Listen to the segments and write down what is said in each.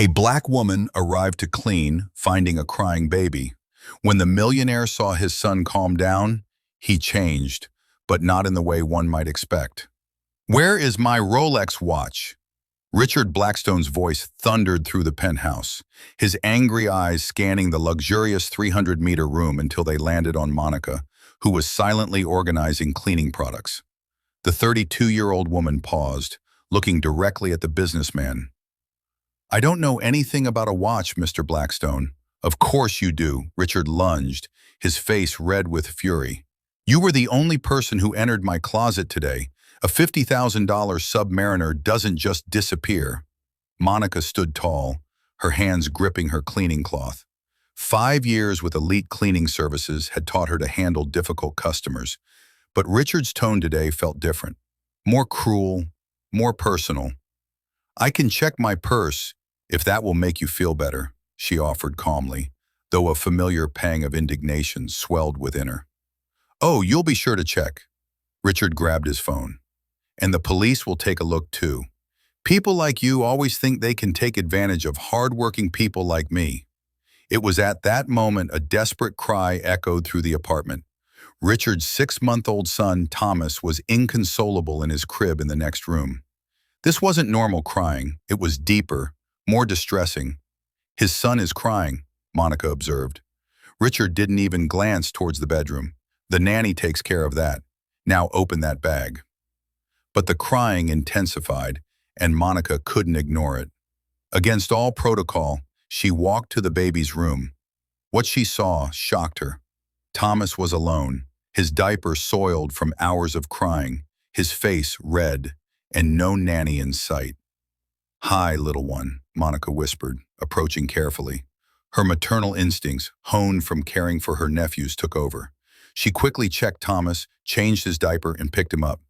A black woman arrived to clean, finding a crying baby. When the millionaire saw his son calm down, he changed, but not in the way one might expect. "Where is my Rolex watch?" Richard Blackstone's voice thundered through the penthouse, his angry eyes scanning the luxurious 300-meter room until they landed on Monica, who was silently organizing cleaning products. The 32-year-old woman paused, looking directly at the businessman. "I don't know anything about a watch, Mr. Blackstone." "Of course you do," Richard lunged, his face red with fury. "You were the only person who entered my closet today. A $50,000 Submariner doesn't just disappear." Monica stood tall, her hands gripping her cleaning cloth. 5 years with elite cleaning services had taught her to handle difficult customers, but Richard's tone today felt different, more cruel, more personal. "I can check my purse, if that will make you feel better," she offered calmly, though a familiar pang of indignation swelled within her. "Oh, you'll be sure to check." Richard grabbed his phone. "And the police will take a look too. People like you always think they can take advantage of hard-working people like me." It was at that moment a desperate cry echoed through the apartment. Richard's 6-month-old son, Thomas, was inconsolable in his crib in the next room. This wasn't normal crying, it was deeper, more distressing. "His son is crying," Monica observed. Richard didn't even glance towards the bedroom. "The nanny takes care of that. Now open that bag." But the crying intensified, and Monica couldn't ignore it. Against all protocol, she walked to the baby's room. What she saw shocked her. Thomas was alone, his diaper soiled from hours of crying, his face red, and no nanny in sight. "Hi, little one," Monica whispered, approaching carefully. Her maternal instincts, honed from caring for her nephews, took over. She quickly checked Thomas, changed his diaper, and picked him up.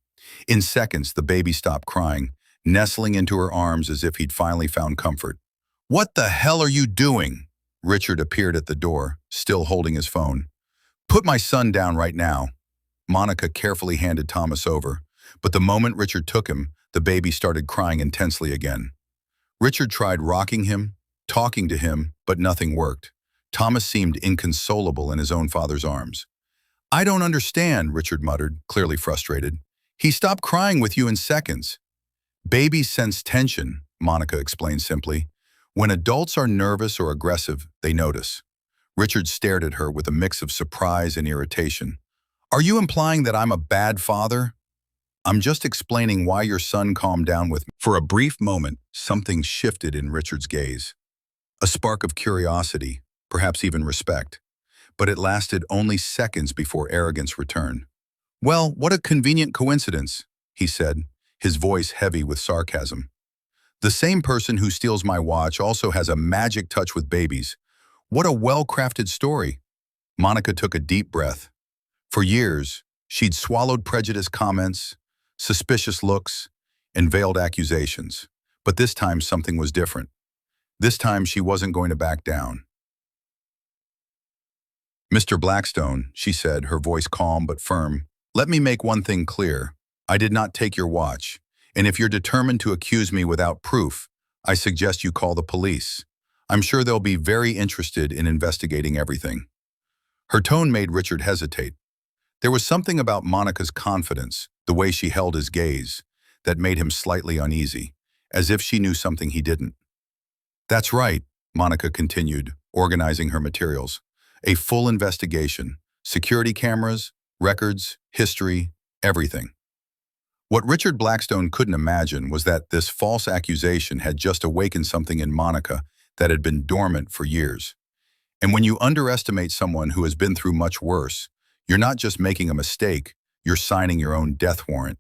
In seconds, the baby stopped crying, nestling into her arms as if he'd finally found comfort. "What the hell are you doing?" Richard appeared at the door, still holding his phone. "Put my son down right now." Monica carefully handed Thomas over, but the moment Richard took him, the baby started crying intensely again. Richard tried rocking him, talking to him, but nothing worked. Thomas seemed inconsolable in his own father's arms. "I don't understand," Richard muttered, clearly frustrated. "He stopped crying with you in seconds." "Babies sense tension," Monica explained simply. "When adults are nervous or aggressive, they notice." Richard stared at her with a mix of surprise and irritation. "Are you implying that I'm a bad father?" "I'm just explaining why your son calmed down with me." For a brief moment, something shifted in Richard's gaze. A spark of curiosity, perhaps even respect. But it lasted only seconds before arrogance returned. "Well, what a convenient coincidence," he said, his voice heavy with sarcasm. "The same person who steals my watch also has a magic touch with babies. What a well-crafted story." Monica took a deep breath. For years, she'd swallowed prejudiced comments, suspicious looks, and veiled accusations. But this time something was different. This time she wasn't going to back down. "Mr. Blackstone," she said, her voice calm but firm, "let me make one thing clear. I did not take your watch, and if you're determined to accuse me without proof, I suggest you call the police. I'm sure they'll be very interested in investigating everything." Her tone made Richard hesitate. There was something about Monica's confidence, the way she held his gaze, that made him slightly uneasy, as if she knew something he didn't. "That's right," Monica continued, organizing her materials. "A full investigation, security cameras, records, history, everything." What Richard Blackstone couldn't imagine was that this false accusation had just awakened something in Monica that had been dormant for years. And when you underestimate someone who has been through much worse, you're not just making a mistake, you're signing your own death warrant.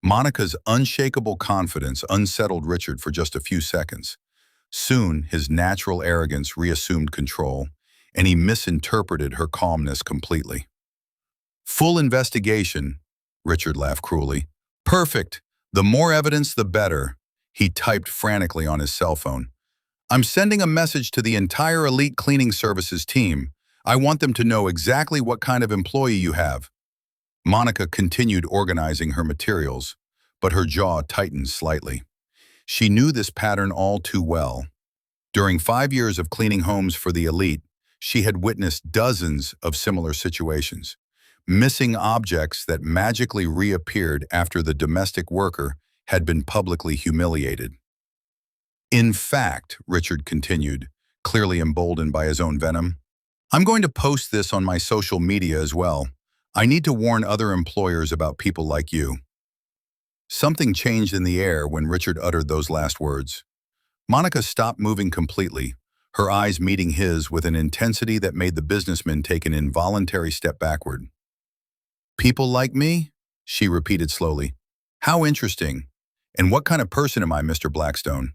Monica's unshakable confidence unsettled Richard for just a few seconds. Soon, his natural arrogance reassumed control, and he misinterpreted her calmness completely. "Full investigation," Richard laughed cruelly. "Perfect. The more evidence, the better." He typed frantically on his cell phone. "I'm sending a message to the entire elite cleaning services team. I want them to know exactly what kind of employee you have." Monica continued organizing her materials, but her jaw tightened slightly. She knew this pattern all too well. During 5 years of cleaning homes for the elite, she had witnessed dozens of similar situations. Missing objects that magically reappeared after the domestic worker had been publicly humiliated. In fact, Richard continued, clearly emboldened by his own venom, I'm going to post this on my social media as well. I need to warn other employers about people like you. Something changed in the air when Richard uttered those last words. Monica stopped moving completely, her eyes meeting his with an intensity that made the businessman take an involuntary step backward. People like me? She repeated slowly. How interesting. And what kind of person am I, Mr. Blackstone?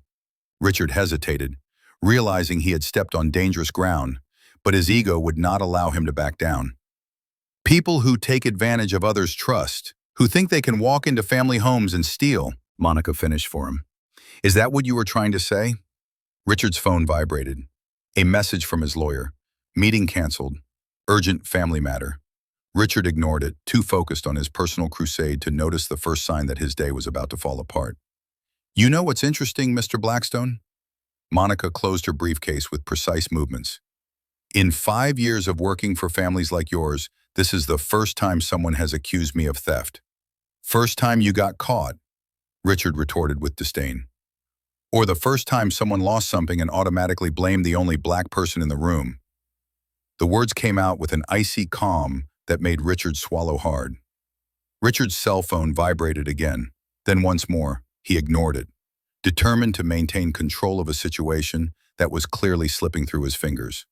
Richard hesitated, realizing he had stepped on dangerous ground, but his ego would not allow him to back down. People who take advantage of others' trust, who think they can walk into family homes and steal, Monica finished for him. Is that what you were trying to say? Richard's phone vibrated. A message from his lawyer. Meeting canceled. Urgent family matter. Richard ignored it, too focused on his personal crusade to notice the first sign that his day was about to fall apart. You know what's interesting, Mr. Blackstone? Monica closed her briefcase with precise movements. In 5 years of working for families like yours, this is the first time someone has accused me of theft. First time you got caught, Richard retorted with disdain. Or the first time someone lost something and automatically blamed the only black person in the room. The words came out with an icy calm that made Richard swallow hard. Richard's cell phone vibrated again. Then once more, he ignored it, determined to maintain control of a situation that was clearly slipping through his fingers.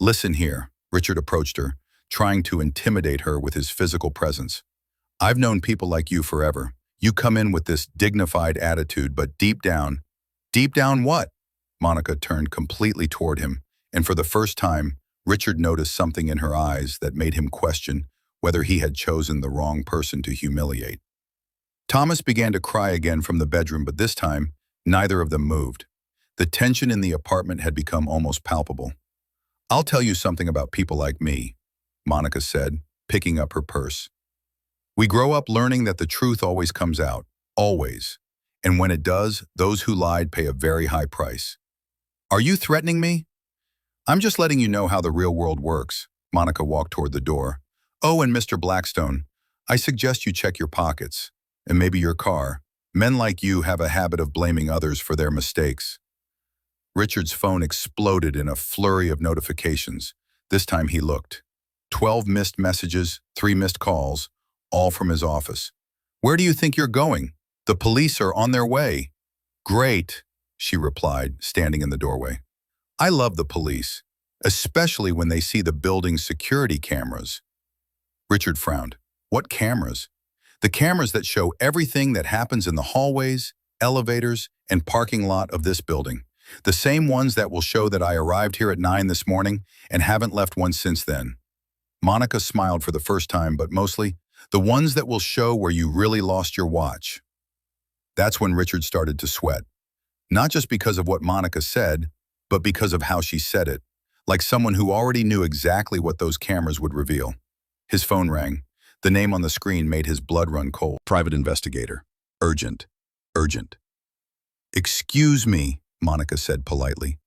Listen here, Richard approached her, trying to intimidate her with his physical presence. I've known people like you forever. You come in with this dignified attitude, but deep down what? Monica turned completely toward him, and for the first time, Richard noticed something in her eyes that made him question whether he had chosen the wrong person to humiliate. Thomas began to cry again from the bedroom, but this time, neither of them moved. The tension in the apartment had become almost palpable. I'll tell you something about people like me, Monica said, picking up her purse. We grow up learning that the truth always comes out, always. And when it does, those who lied pay a very high price. Are you threatening me? I'm just letting you know how the real world works. Monica walked toward the door. Oh, and Mr. Blackstone, I suggest you check your pockets, and maybe your car. Men like you have a habit of blaming others for their mistakes. Richard's phone exploded in a flurry of notifications. This time he looked. 12 missed messages, 3 missed calls, all from his office. Where do you think you're going? The police are on their way. Great, she replied, standing in the doorway. I love the police, especially when they see the building's security cameras. Richard frowned. What cameras? The cameras that show everything that happens in the hallways, elevators, and parking lot of this building. The same ones that will show that I arrived here at 9 this morning and haven't left one since then. Monica smiled for the first time, but mostly, the ones that will show where you really lost your watch. That's when Richard started to sweat. Not just because of what Monica said, but because of how she said it, like someone who already knew exactly what those cameras would reveal. His phone rang. The name on the screen made his blood run cold. Private investigator. Urgent. Urgent. Excuse me, Monica said politely.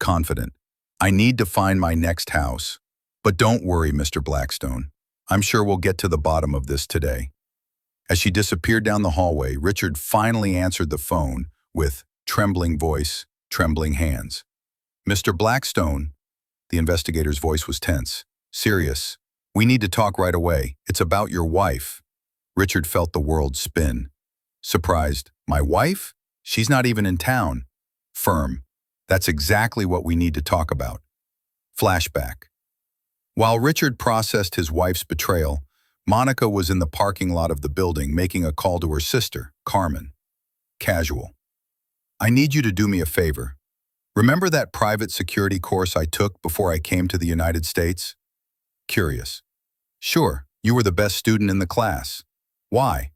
Confident. I need to find my next house. But don't worry, Mr. Blackstone. I'm sure we'll get to the bottom of this today. As she disappeared down the hallway, Richard finally answered the phone with trembling voice, trembling hands. Mr. Blackstone, the investigator's voice was tense. Serious. We need to talk right away. It's about your wife. Richard felt the world spin. Surprised. My wife? She's not even in town. Firm. That's exactly what we need to talk about. Flashback. While Richard processed his wife's betrayal, Monica was in the parking lot of the building making a call to her sister, Carmen. Casual. I need you to do me a favor. Remember that private security course I took before I came to the United States? Curious. Sure, you were the best student in the class. Why?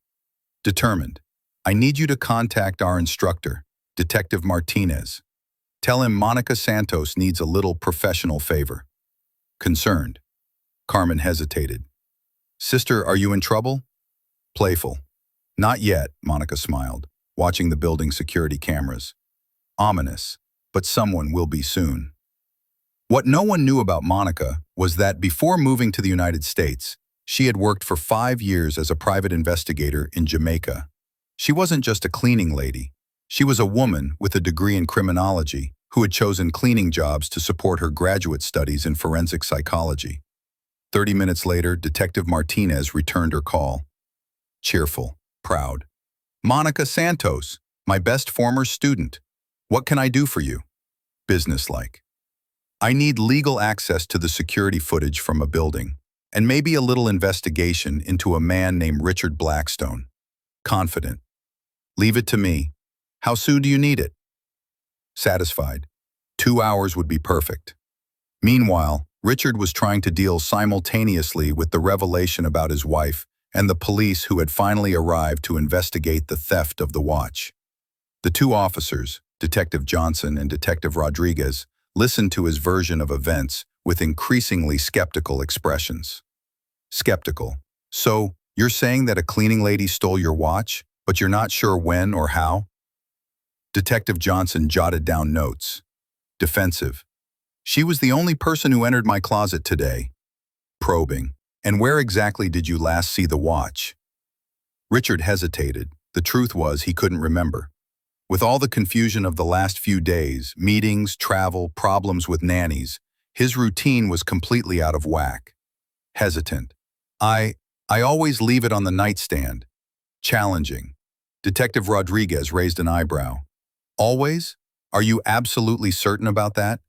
Determined. I need you to contact our instructor, Detective Martinez. Tell him Monica Santos needs a little professional favor. Concerned. Carmen hesitated. Sister, are you in trouble? Playful. Not yet, Monica smiled, watching the building security cameras. Ominous. but someone will be soon. What no one knew about Monica was that before moving to the United States, she had worked for 5 years as a private investigator in Jamaica. She wasn't just a cleaning lady. She was a woman with a degree in criminology who had chosen cleaning jobs to support her graduate studies in forensic psychology. 30 minutes later, Detective Martinez returned her call. Cheerful, proud. "Monica Santos, my best former student. What can I do for you?" Businesslike. "I need legal access to the security footage from a building, and maybe a little investigation into a man named Richard Blackstone." Confident. "Leave it to me. How soon do you need it?" Satisfied. 2 hours would be perfect. Meanwhile, Richard was trying to deal simultaneously with the revelation about his wife and the police who had finally arrived to investigate the theft of the watch. The two officers, Detective Johnson and Detective Rodriguez, listened to his version of events with increasingly skeptical expressions. Skeptical. "So, you're saying that a cleaning lady stole your watch, but you're not sure when or how?" Detective Johnson jotted down notes. Defensive. "She was the only person who entered my closet today." Probing. "And where exactly did you last see the watch?" Richard hesitated. The truth was he couldn't remember. With all the confusion of the last few days, meetings, travel, problems with nannies, his routine was completely out of whack. Hesitant. I always leave it on the nightstand." Challenging. Detective Rodriguez raised an eyebrow. "Always? Are you absolutely certain about that?"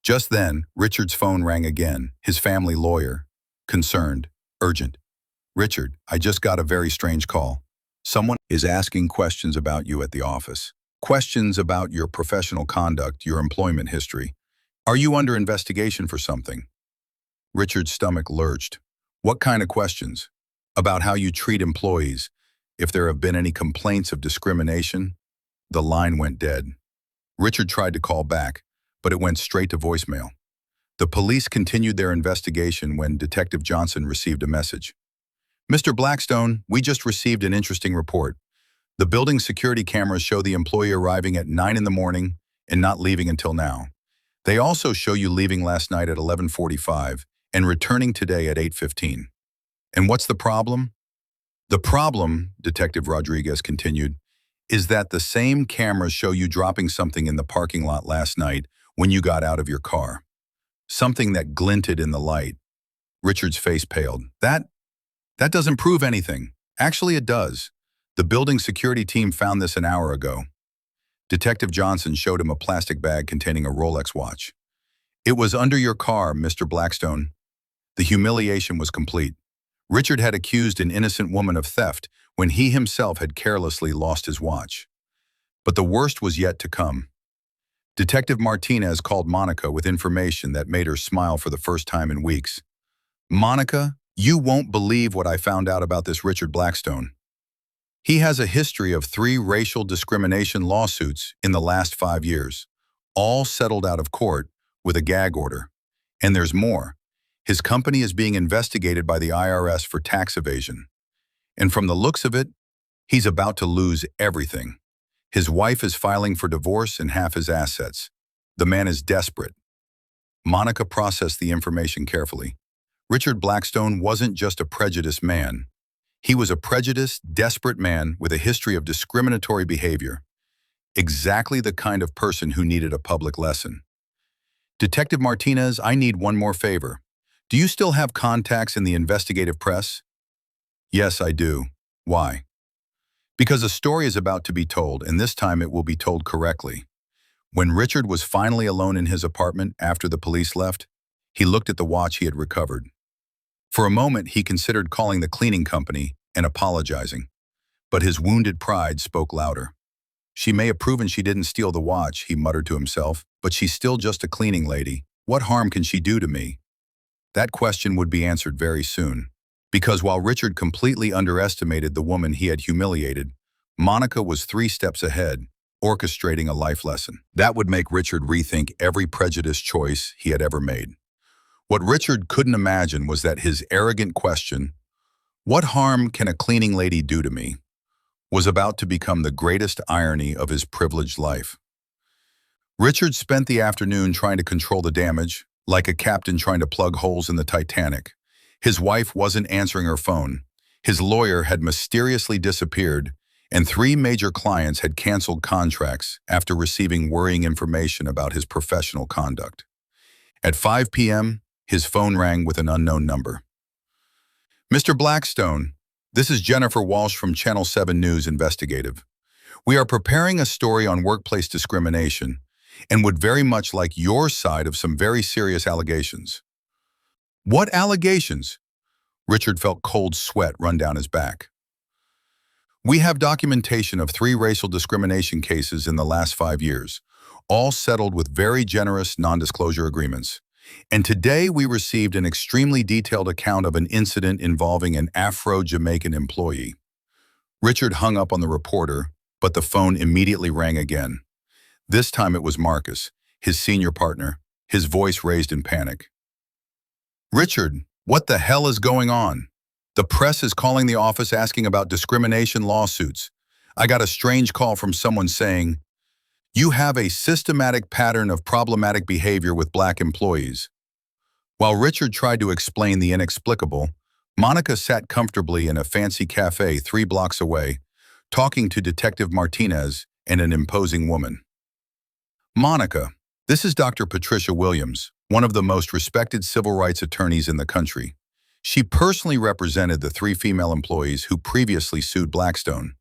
Just then, Richard's phone rang again, his family lawyer. Concerned. Urgent. "Richard, I just got a very strange call. Someone is asking questions about you at the office. Questions about your professional conduct, your employment history. Are you under investigation for something?" Richard's stomach lurched. "What kind of questions?" "About how you treat employees, if there have been any complaints of discrimination." The line went dead. Richard tried to call back, but it went straight to voicemail. The police continued their investigation when Detective Johnson received a message. "Mr. Blackstone, we just received an interesting report. The building security cameras show the employee arriving at 9 in the morning and not leaving until now. They also show you leaving last night at 11:45 and returning today at 8:15. And what's the problem?" "The problem," Detective Rodriguez continued, "is that the same cameras show you dropping something in the parking lot last night when you got out of your car. Something that glinted in the light." Richard's face paled. That doesn't prove anything." "Actually, it does. The building security team found this an hour ago." Detective Johnson showed him a plastic bag containing a Rolex watch. "It was under your car, Mr. Blackstone." The humiliation was complete. Richard had accused an innocent woman of theft when he himself had carelessly lost his watch. But the worst was yet to come. Detective Martinez called Monica with information that made her smile for the first time in weeks. "Monica, you won't believe what I found out about this Richard Blackstone. He has a history of 3 racial discrimination lawsuits in the last 5 years, all settled out of court with a gag order. And there's more. His company is being investigated by the IRS for tax evasion. And from the looks of it, he's about to lose everything. His wife is filing for divorce and half his assets. The man is desperate." Monica processed the information carefully. Richard Blackstone wasn't just a prejudiced man. He was a prejudiced, desperate man with a history of discriminatory behavior. Exactly the kind of person who needed a public lesson. "Detective Martinez, I need one more favor. Do you still have contacts in the investigative press?" "Yes, I do." "Why?" "Because a story is about to be told, and this time it will be told correctly." When Richard was finally alone in his apartment after the police left, he looked at the watch he had recovered. For a moment, he considered calling the cleaning company and apologizing, but his wounded pride spoke louder. "She may have proven she didn't steal the watch," he muttered to himself, "but she's still just a cleaning lady. What harm can she do to me?" That question would be answered very soon, because while Richard completely underestimated the woman he had humiliated, Monica was 3 steps ahead, orchestrating a life lesson. That would make Richard rethink every prejudiced choice he had ever made. What Richard couldn't imagine was that his arrogant question, "What harm can a cleaning lady do to me?" was about to become the greatest irony of his privileged life. Richard spent the afternoon trying to control the damage, like a captain trying to plug holes in the Titanic. His wife wasn't answering her phone. His lawyer had mysteriously disappeared, and 3 major clients had canceled contracts after receiving worrying information about his professional conduct. At 5 p.m., his phone rang with an unknown number. Mr. Blackstone, this is Jennifer Walsh from Channel 7 News Investigative. We are preparing a story on workplace discrimination and would very much like your side of some very serious allegations. What allegations? Richard felt cold sweat run down his back. We have documentation of 3 racial discrimination cases in the last 5 years, all settled with very generous non-disclosure agreements. And today we received an extremely detailed account of an incident involving an Afro-Jamaican employee. Richard hung up on the reporter, but the phone immediately rang again. This time it was Marcus, his senior partner, his voice raised in panic. Richard, what the hell is going on? The press is calling the office asking about discrimination lawsuits. I got a strange call from someone saying, you have a systematic pattern of problematic behavior with black employees. While Richard tried to explain the inexplicable, Monica sat comfortably in a fancy cafe 3 blocks away, talking to Detective Martinez and an imposing woman. Monica, this is Dr. Patricia Williams, one of the most respected civil rights attorneys in the country. She personally represented the 3 female employees who previously sued Blackstone.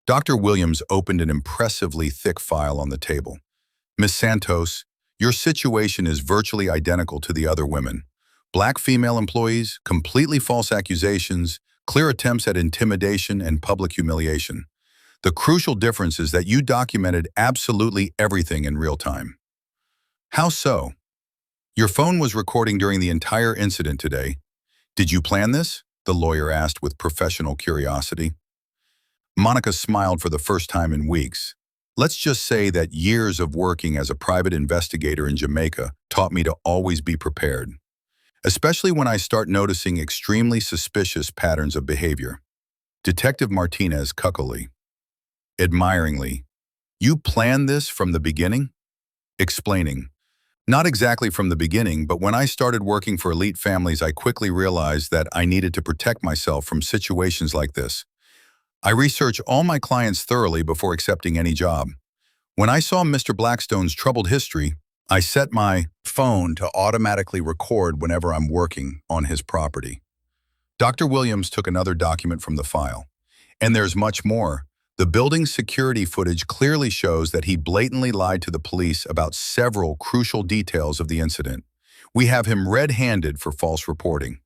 Dr. Williams opened an impressively thick file on the table. Ms. Santos, your situation is virtually identical to the other women. Black female employees, completely false accusations, clear attempts at intimidation and public humiliation. The crucial difference is that you documented absolutely everything in real time. How so? Your phone was recording during the entire incident today. Did you plan this? The lawyer asked with professional curiosity. Monica smiled for the first time in weeks. Let's just say that years of working as a private investigator in Jamaica taught me to always be prepared, especially when I start noticing extremely suspicious patterns of behavior. Detective Martinez cuckily, admiringly, you planned this from the beginning? Explaining, not exactly from the beginning, but when I started working for elite families, I quickly realized that I needed to protect myself from situations like this. I research all my clients thoroughly before accepting any job. When I saw Mr. Blackstone's troubled history, I set my phone to automatically record whenever I'm working on his property. Dr. Williams took another document from the file. And there's much more. The building's security footage clearly shows that he blatantly lied to the police about several crucial details of the incident. We have him red-handed for false reporting.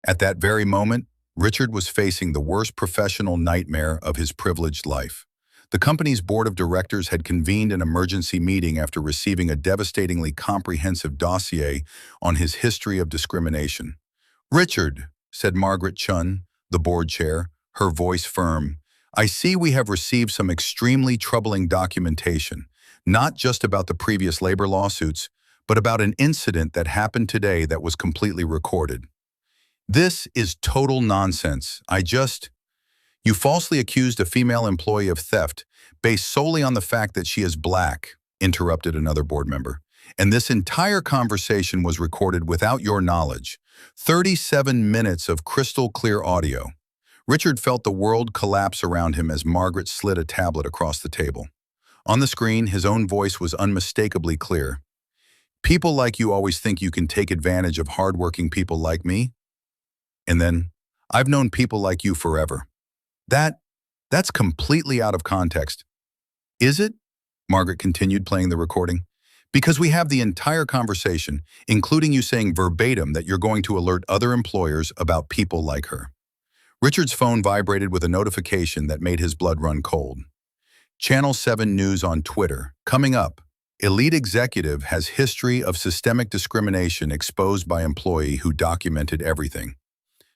At that very moment, Richard was facing the worst professional nightmare of his privileged life. The company's board of directors had convened an emergency meeting after receiving a devastatingly comprehensive dossier on his history of discrimination. Richard, said Margaret Chun, the board chair, her voice firm, I see we have received some extremely troubling documentation, not just about the previous labor lawsuits, but about an incident that happened today that was completely recorded. This is total nonsense. You falsely accused a female employee of theft based solely on the fact that she is black, interrupted another board member. And this entire conversation was recorded without your knowledge. 37 minutes of crystal clear audio. Richard felt the world collapse around him as Margaret slid a tablet across the table. On the screen, his own voice was unmistakably clear. People like you always think you can take advantage of hardworking people like me? And then, I've known people like you forever. That's completely out of context. Is it? Margaret continued playing the recording. Because we have the entire conversation, including you saying verbatim that you're going to alert other employers about people like her. Richard's phone vibrated with a notification that made his blood run cold. Channel 7 News on Twitter. Coming up, elite executive has history of systemic discrimination exposed by employee who documented everything.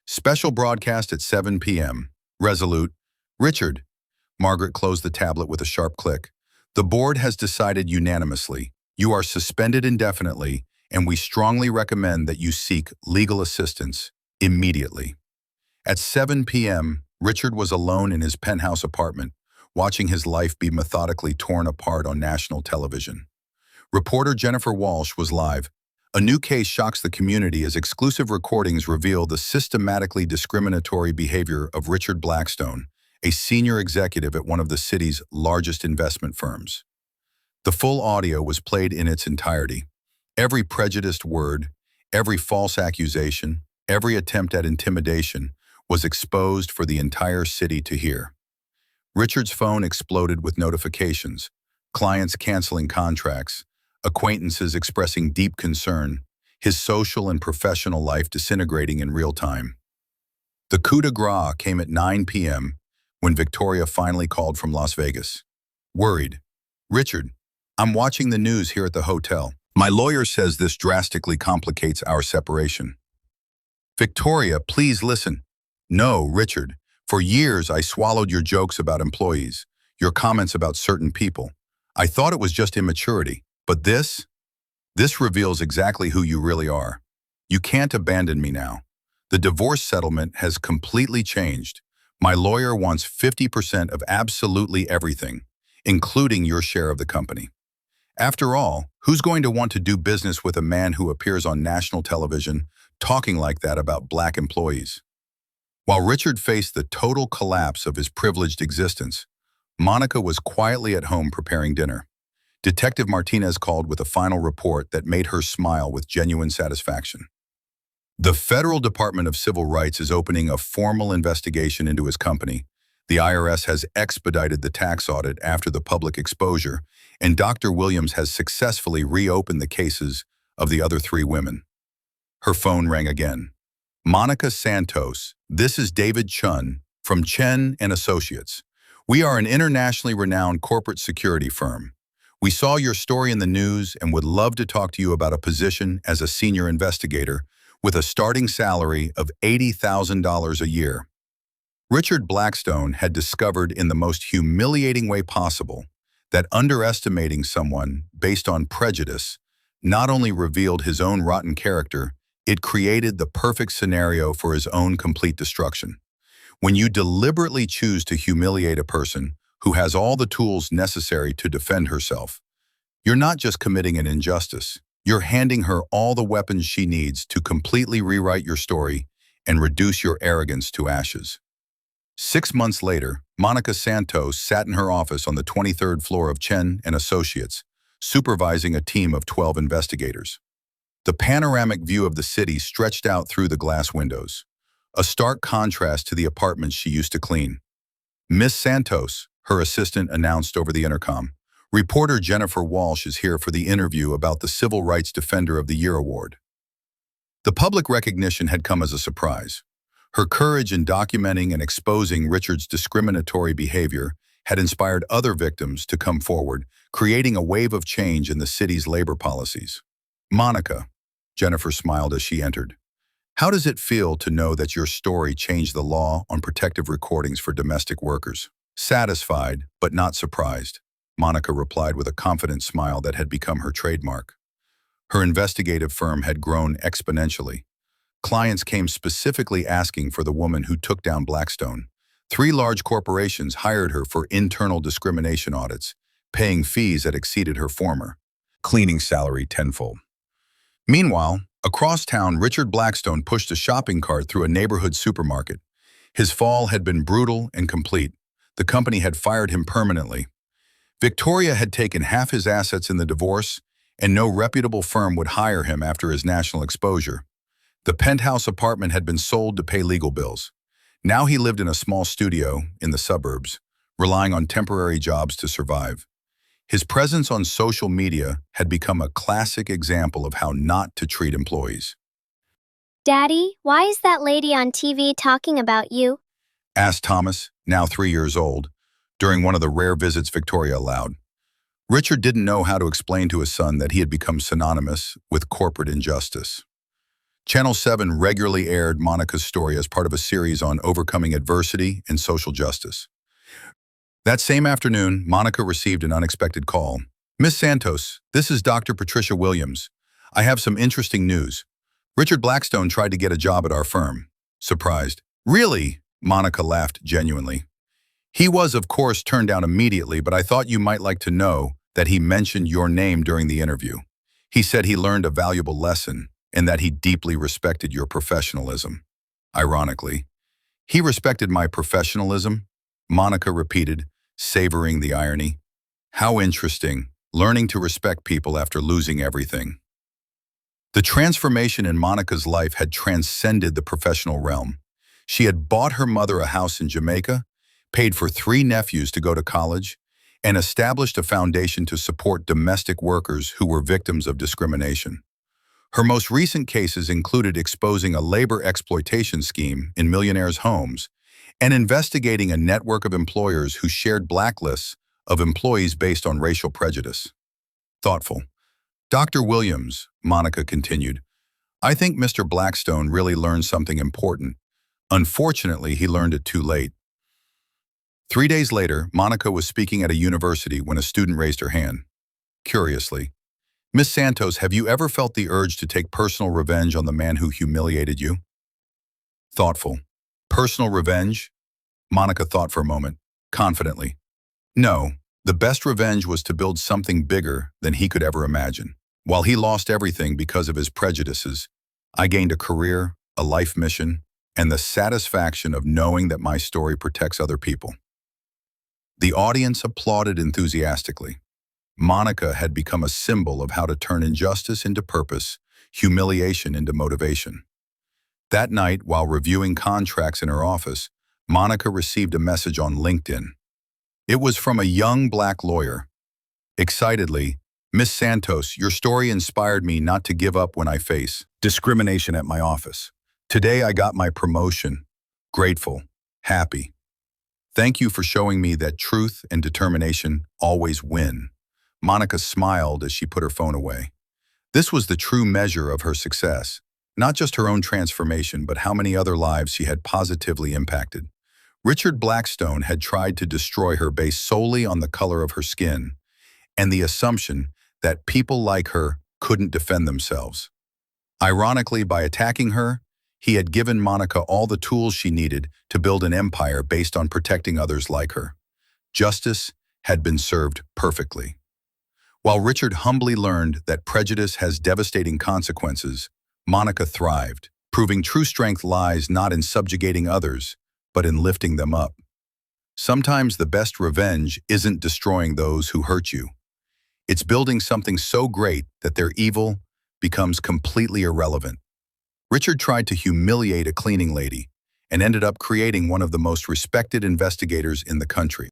Special broadcast at 7 p.m. Resolute. Richard. Margaret closed the tablet with a sharp click. The board has decided unanimously. You are suspended indefinitely, and we strongly recommend that you seek legal assistance immediately. At 7 p.m., Richard was alone in his penthouse apartment, watching his life be methodically torn apart on national television. Reporter Jennifer Walsh was live. A new case shocks the community as exclusive recordings reveal the systematically discriminatory behavior of Richard Blackstone, a senior executive at one of the city's largest investment firms. The full audio was played in its entirety. Every prejudiced word, every false accusation, every attempt at intimidation was exposed for the entire city to hear. Richard's phone exploded with notifications, clients canceling contracts, acquaintances expressing deep concern, his social and professional life disintegrating in real time. The coup de grace came at 9 p.m. when Victoria finally called from Las Vegas. Worried, "Richard, I'm watching the news here at the hotel. My lawyer says this drastically complicates our separation." "Victoria, please listen." "No, Richard. For years I swallowed your jokes about employees, your comments about certain people. I thought it was just immaturity. But this reveals exactly who you really are. You can't abandon me now. The divorce settlement has completely changed. My lawyer wants 50% of absolutely everything, including your share of the company. After all, who's going to want to do business with a man who appears on national television talking like that about black employees?" While Richard faced the total collapse of his privileged existence, Monica was quietly at home preparing dinner. Detective Martinez called with a final report that made her smile with genuine satisfaction. The Federal Department of Civil Rights is opening a formal investigation into his company. The IRS has expedited the tax audit after the public exposure, and Dr. Williams has successfully reopened the cases of the other 3 women. Her phone rang again. "Monica Santos, this is David Chun from Chen and Associates. We are an internationally renowned corporate security firm. We saw your story in the news and would love to talk to you about a position as a senior investigator with a starting salary of $80,000 a year." Richard Blackstone had discovered in the most humiliating way possible that underestimating someone based on prejudice not only revealed his own rotten character, it created the perfect scenario for his own complete destruction. When you deliberately choose to humiliate a person who has all the tools necessary to defend herself, you're not just committing an injustice, you're handing her all the weapons she needs to completely rewrite your story and reduce your arrogance to ashes. 6 months later, Monica Santos sat in her office on the 23rd floor of Chen and Associates, supervising a team of 12 investigators. The panoramic view of the city stretched out through the glass windows, a stark contrast to the apartments she used to clean. "Miss Santos," her assistant announced over the intercom, "Reporter Jennifer Walsh is here for the interview about the Civil Rights Defender of the Year award." The public recognition had come as a surprise. Her courage in documenting and exposing Richard's discriminatory behavior had inspired other victims to come forward, creating a wave of change in the city's labor policies. "Monica," Jennifer smiled as she entered, "how does it feel to know that your story changed the law on protective recordings for domestic workers?" "Satisfied, but not surprised," Monica replied with a confident smile that had become her trademark. Her investigative firm had grown exponentially. Clients came specifically asking for the woman who took down Blackstone. 3 large corporations hired her for internal discrimination audits, paying fees that exceeded her former cleaning salary tenfold. Meanwhile, across town, Richard Blackstone pushed a shopping cart through a neighborhood supermarket. His fall had been brutal and complete. The company had fired him permanently. Victoria had taken half his assets in the divorce, and no reputable firm would hire him after his national exposure. The penthouse apartment had been sold to pay legal bills. Now he lived in a small studio in the suburbs, relying on temporary jobs to survive. His presence on social media had become a classic example of how not to treat employees. "Daddy, why is that lady on TV talking about you?" asked Thomas, now 3 years old, during one of the rare visits Victoria allowed. Richard didn't know how to explain to his son that he had become synonymous with corporate injustice. Channel 7 regularly aired Monica's story as part of a series on overcoming adversity and social justice. That same afternoon, Monica received an unexpected call. "Miss Santos, this is Dr. Patricia Williams. I have some interesting news. Richard Blackstone tried to get a job at our firm." Surprised. "Really?" Monica laughed genuinely. He was, of course, turned down immediately, but I thought you might like to know that he mentioned your name during the interview. He said he learned a valuable lesson and that he deeply respected your professionalism. Ironically, he respected my professionalism, Monica repeated, savoring the irony. How interesting, learning to respect people after losing everything. The transformation in Monica's life had transcended the professional realm. She had bought her mother a house in Jamaica, paid for 3 nephews to go to college, and established a foundation to support domestic workers who were victims of discrimination. Her most recent cases included exposing a labor exploitation scheme in millionaires' homes and investigating a network of employers who shared blacklists of employees based on racial prejudice. Thoughtful. Dr. Williams, Monica continued, I think Mr. Blackstone really learned something important. Unfortunately, he learned it too late. 3 days later, Monica was speaking at a university when a student raised her hand. Curiously, Miss Santos, have you ever felt the urge to take personal revenge on the man who humiliated you? Thoughtful. Personal revenge? Monica thought for a moment, confidently. No, the best revenge was to build something bigger than he could ever imagine. While he lost everything because of his prejudices, I gained a career, a life mission, and the satisfaction of knowing that my story protects other people. The audience applauded enthusiastically. Monica had become a symbol of how to turn injustice into purpose, humiliation into motivation. That night, while reviewing contracts in her office, Monica received a message on LinkedIn. It was from a young black lawyer. Excitedly, Miss Santos, your story inspired me not to give up when I face discrimination at my office. Today I got my promotion. Grateful, happy. Thank you for showing me that truth and determination always win. Monica smiled as she put her phone away. This was the true measure of her success, not just her own transformation, but how many other lives she had positively impacted. Richard Blackstone had tried to destroy her based solely on the color of her skin and the assumption that people like her couldn't defend themselves. Ironically, by attacking her, he had given Monica all the tools she needed to build an empire based on protecting others like her. Justice had been served perfectly. While Richard humbly learned that prejudice has devastating consequences, Monica thrived, proving true strength lies not in subjugating others, but in lifting them up. Sometimes the best revenge isn't destroying those who hurt you. It's building something so great that their evil becomes completely irrelevant. Richard tried to humiliate a cleaning lady and ended up creating one of the most respected investigators in the country.